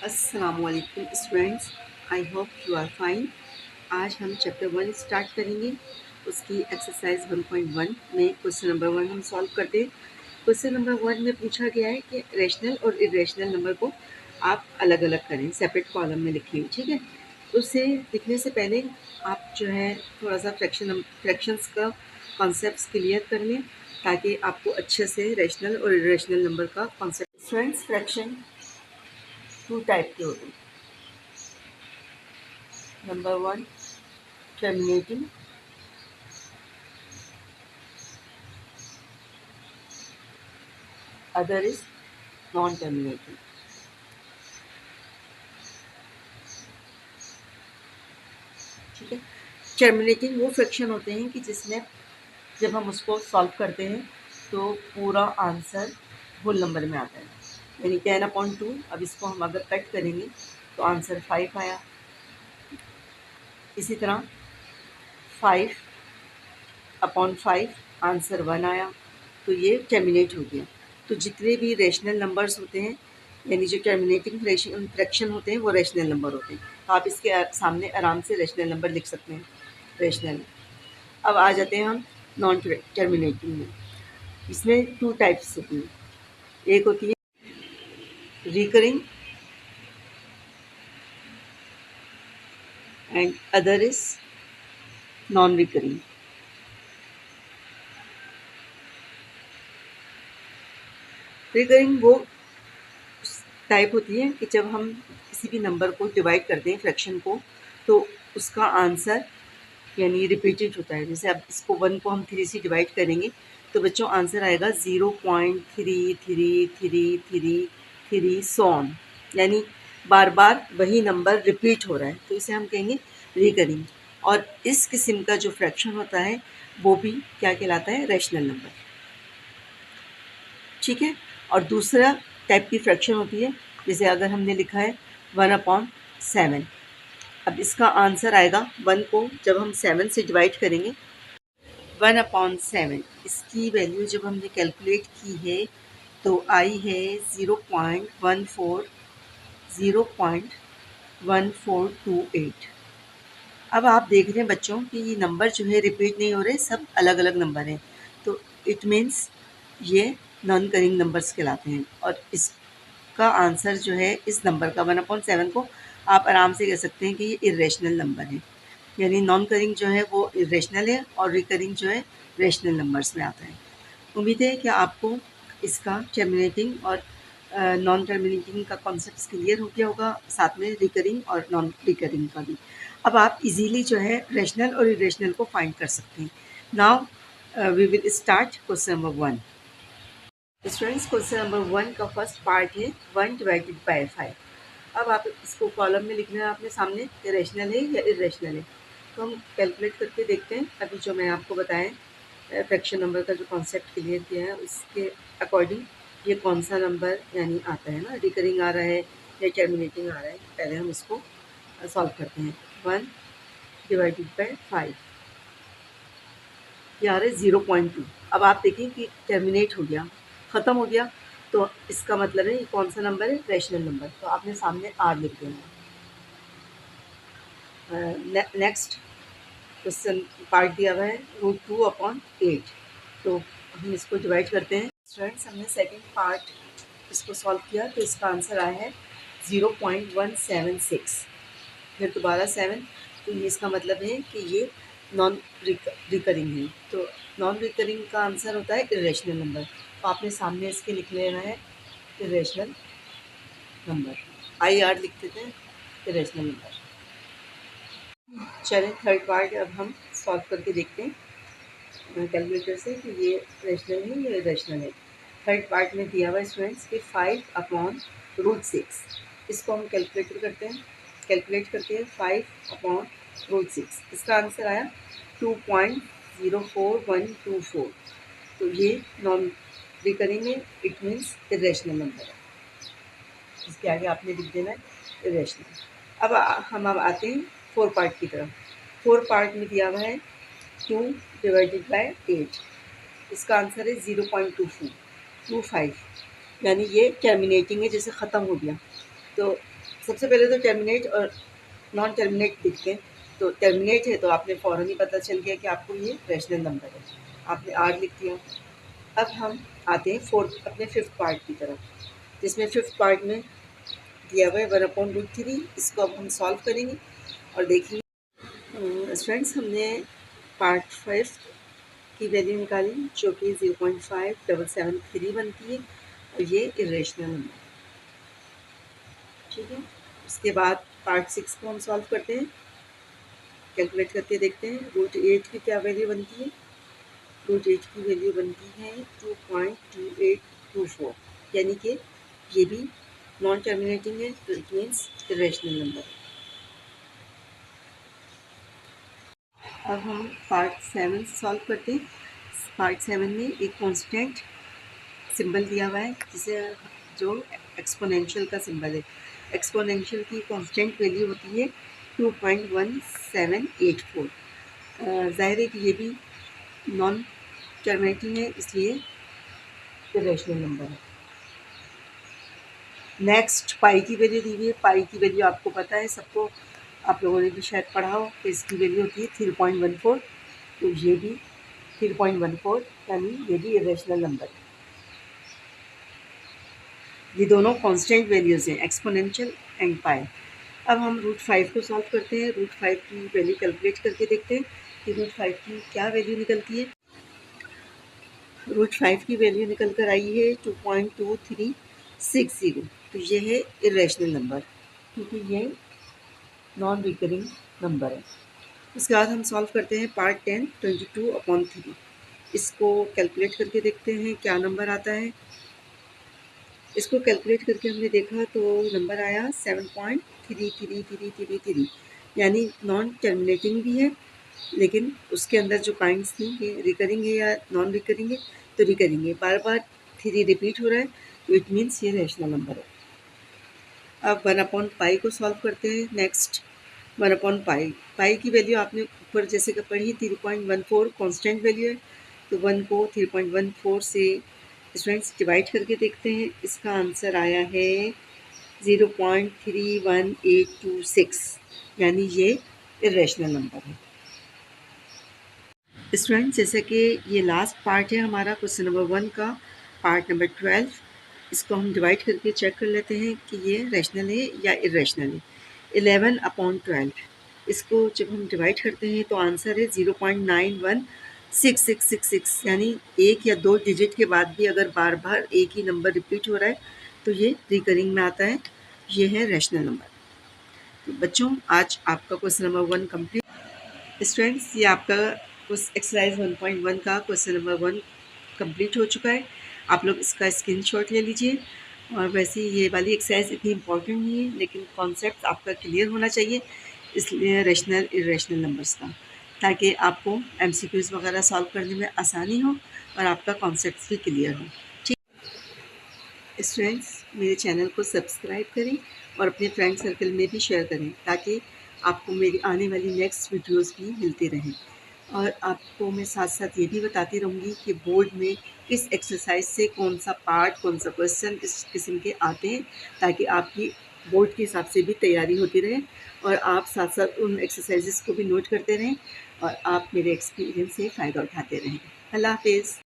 अस्सलामुअलैकुम students, I hope you are fine. आज हम चैप्टर 1 स्टार्ट करेंगे। उसकी एक्सरसाइज 1.1 में क्वेश्चन नंबर 1 हम सॉल्व करते हैं। क्वेश्चन नंबर 1 में पूछा गया है कि रैशनल और इरेशनल नंबर को आप अलग अलग करें, सेपरेट कॉलम में लिखिए, ठीक है। उसे लिखने से पहले आप जो है थोड़ा सा फ्रैक्शंस का कॉन्सेप्ट क्लियर कर लें ताकि आपको अच्छे से रैशनल और इरेशनल नंबर का concept. Students, fraction two type के होते हैं। Number 1, terminating. Other is non-terminating. ठीक है। टर्मिनेटिंग वो फ्रैक्शन होते हैं कि जिसमें जब हम उसको सॉल्व करते हैं तो पूरा आंसर होल नंबर में आता है, यानी 10/2। अब इसको हम अगर कट करेंगे तो आंसर 5 आया। इसी तरह 5/5 आंसर 1 आया, तो ये टर्मिनेट हो गया। तो जितने भी रेशनल नंबर्स होते हैं, यानी जो टर्मिनेटिंग फ्रैक्शन होते हैं, वो रेशनल नंबर होते हैं। तो आप इसके सामने आराम से रेशनल नंबर लिख सकते हैं, रेशनल। अब आ जाते हैं हम नॉन टर्मिनेटिंग में। इसमें 2 टाइप्स होती हैं। एक होती है recurring and other is non recurring. Recurring वो टाइप होती है कि जब हम किसी भी नंबर को डिवाइड करते हैं, फ्रैक्शन को, तो उसका आंसर यानी रिपीटेड होता है। जैसे अब इसको 1 को हम 3 से डिवाइड करेंगे तो बच्चों आंसर आएगा 0.3333 सॉन, यानी बार बार वही नंबर रिपीट हो रहा है, तो इसे हम कहेंगे रिकरिंग। और इस किस्म का जो फ्रैक्शन होता है वो भी क्या कहलाता है, रैशनल नंबर, ठीक है। और दूसरा टाइप की फ्रैक्शन होती है, जैसे अगर हमने लिखा है 1/7। अब इसका आंसर आएगा 1 को जब हम 7 से डिवाइड करेंगे, 1/7 इसकी वैल्यू जब हमने कैलकुलेट की है तो आई है 0.1428। अब आप देख रहे हैं बच्चों कि ये नंबर जो है रिपीट नहीं हो रहे, सब अलग अलग नंबर हैं, तो इट मीन्स ये नॉन करिंग नंबर्स कहलाते हैं। और इसका आंसर जो है इस नंबर का 1/7 को आप आराम से कह सकते हैं कि ये इरेशनल नंबर है, यानी नॉन करिंग जो है वो इरेशनल है और रिकरिंग जो है रेशनल नंबर्स में आता है। उम्मीद है कि आपको इसका टर्मिनेटिंग और नॉन टर्मिनेटिंग का कॉन्सेप्ट क्लियर हो गया होगा, साथ में रिकरिंग और नॉन रिकरिंग का भी। अब आप इजीली जो है रेशनल और इरेशनल को फाइंड कर सकते हैं। Now we will start question number 1। Students, question number 1 का फर्स्ट पार्ट है 1/5। अब आप इसको कॉलम में लिखना है आपने सामने कि रैशनल है या इरेशनल है। तो हम कैलकुलेट करके देखते हैं। अभी जो मैं आपको बताएं फ्रैक्शन नंबर का जो कॉन्सेप्ट क्लियर किया है उसके अकॉर्डिंग ये कौन सा नंबर यानी आता है ना, रिकरिंग आ रहा है या टर्मिनेटिंग आ रहा है। पहले हम इसको सॉल्व करते हैं। 1/5 ये आ रहा है 0.2। अब आप देखिए कि टर्मिनेट हो गया, ख़त्म हो गया, तो इसका मतलब है ये कौन सा नंबर है, रैशनल नंबर। तो आपने सामने आर लिख देना। नेक्स्ट क्वेश्चन पार्ट दिया हुआ है √2/8। तो हम इसको डिवाइड करते हैं। स्टूडेंट्स, हमने सेकंड पार्ट इसको सॉल्व किया तो इसका आंसर आया है 0.176। फिर दोबारा 7, तो ये इसका मतलब है कि ये नॉन रिकरिंग है। तो नॉन रिकरिंग का आंसर होता है इरेशनल नंबर। तो आपने सामने इसके लिख लेना है इरेशनल नंबर, IR लिख देते हैं, इरेशनल नंबर। चलें थर्ड पार्ट अब हम सॉल्व करके देखते हैं कैलकुलेटर से कि ये रैशनल है या इरेशनल है। थर्ड पार्ट में दिया हुआ स्टूडेंट्स कि 5/√6। इसको हम कैलकुलेटर करते हैं, कैलकुलेट करके 5/√6 इसका आंसर आया 2.04124। तो ये नॉन रिकरिंग है, इट मीन्स इरेशनल नंबर है। इसके आगे आपने लिख देना है इरेशनल। अब हम आते हैं 4 पार्ट की तरफ। 4 पार्ट में दिया हुआ है 2/8। इसका आंसर है 0.25, यानी ये टर्मिनेटिंग है, जैसे ख़त्म हो गया। तो सबसे पहले तो टर्मिनेट और नॉन टर्मिनेट दिखते हैं, तो टर्मिनेट है तो आपने फ़ौरन ही पता चल गया कि आपको ये रैशनल नंबर है, आपने आर लिख दिया। अब हम आते हैं अपने फिफ्थ पार्ट की तरफ, जिसमें फिफ्थ पार्ट में दिया हुआ है 1/√3। इसको अब हम सॉल्व करेंगे और देखेंगे। स्टूडेंट्स, हमने पार्ट फिफ्थ की वैल्यू निकाली जो कि 0.5773 बनती है और ये इरेशनल नंबर, ठीक है। उसके बाद पार्ट सिक्स को हम सॉल्व करते हैं, कैलकुलेट करके देखते हैं। √8 की क्या वैल्यू बनती है। √8 की वैल्यू बनती है 2.2824, यानी कि ये भी नॉन टर्मिनेटिंग है, तो इट मीन्स इरेशनल नंबर। अब हम पार्ट 7 सॉल्व करते हैं। पार्ट 7 में एक कांस्टेंट सिंबल दिया हुआ है, जिसे जो एक्सपोनेंशियल का सिंबल है। एक्सपोनेंशियल की कांस्टेंट वैल्यू होती है 2.1784। ज़ाहिर है कि ये भी नॉन टर्मिनेटिंग है, इसलिए इरेशनल नंबर है। नेक्स्ट पाई की वैल्यू दी हुई है। पाई की वैल्यू आपको पता है सबको, आप लोगों ने भी शायद पढ़ा हो कि इसकी वैल्यू होती है 3.14, तो ये भी 3.14, यानी ये भी इरेशनल नंबर है। ये दोनों कांस्टेंट वैल्यूज़ हैं, एक्सपोनेंशियल एंड पाई। अब हम √5 को सॉल्व करते हैं। √5 की वैल्यू कैलकुलेट करके देखते हैं कि √5 की क्या वैल्यू निकलती है। √5 की वैल्यू निकल कर आई है 2.2360, तो ये है इरेशनल नंबर, क्योंकि ये नॉन रिकरिंग नंबर है। उसके बाद हम सॉल्व करते हैं पार्ट 10 22/3। इसको कैलकुलेट करके देखते हैं क्या नंबर आता है। इसको कैलकुलेट करके हमने देखा तो नंबर आया 7.3333, यानी नॉन टर्मिनेटिंग भी है, लेकिन उसके अंदर जो पॉइंट्स थी कि रिकरिंग है या नॉन रिकरिंग है, तो रिकरिंग है, बार बार 3 रिपीट हो रहा है, तो इट मीन्स ये रैशनल नंबर है। अब 1/पाई को सॉल्व करते हैं। नेक्स्ट 1/पाई, पाई की वैल्यू आपने ऊपर जैसे कि पढ़ी 3.14 कांस्टेंट वैल्यू है, तो 1 को 3.14 से स्टूडेंट्स डिवाइड करके देखते हैं। इसका आंसर आया है 0.31826, यानी ये इरेशनल नंबर है। स्टूडेंट्स, जैसे कि ये लास्ट पार्ट है हमारा क्वेश्चन नंबर 1 का, पार्ट नंबर 12, इसको हम डिवाइड करके चेक कर लेते हैं कि ये रैशनल है या इरेशनल है। 11/12, इसको जब हम डिवाइड करते हैं तो आंसर है 0.916666, यानी एक या दो डिजिट के बाद भी अगर बार बार एक ही नंबर रिपीट हो रहा है तो ये रिकरिंग में आता है, ये है रैशनल नंबर। तो बच्चों, आज आपका क्वेश्चन नंबर 1 कंप्लीट। स्टूडेंट्स, ये आपका उस एक्सरसाइज 1.1 का क्वेश्चन नंबर 1 कंप्लीट हो चुका है। आप लोग इसका स्क्रीनशॉट ले लीजिए। और वैसे ये वाली एक्सरसाइज इतनी इम्पॉर्टेंट नहीं है, लेकिन कॉन्सेप्ट आपका क्लियर होना चाहिए, इसलिए रैशनल इरेशनल नंबर्स का, ताकि आपको एमसीक्यूज़ वगैरह सॉल्व करने में आसानी हो और आपका कॉन्सेप्ट भी क्लियर हो। ठीक स्टूडेंट्स, मेरे चैनल को सब्सक्राइब करें और अपने फ्रेंड सर्कल में भी शेयर करें, ताकि आपको मेरी आने वाली नेक्स्ट वीडियोज़ भी मिलती रहें। और आपको मैं साथ साथ ये भी बताती रहूँगी कि बोर्ड में किस एक्सरसाइज से कौन सा पार्ट, कौन सा क्वेश्चन इस किस्म के आते हैं, ताकि आपकी बोर्ड के हिसाब से भी तैयारी होती रहे और आप साथ साथ उन एक्सरसाइजेस को भी नोट करते रहें और आप मेरे एक्सपीरियंस से फ़ायदा उठाते रहें। अल्लाह हाफ़िज़।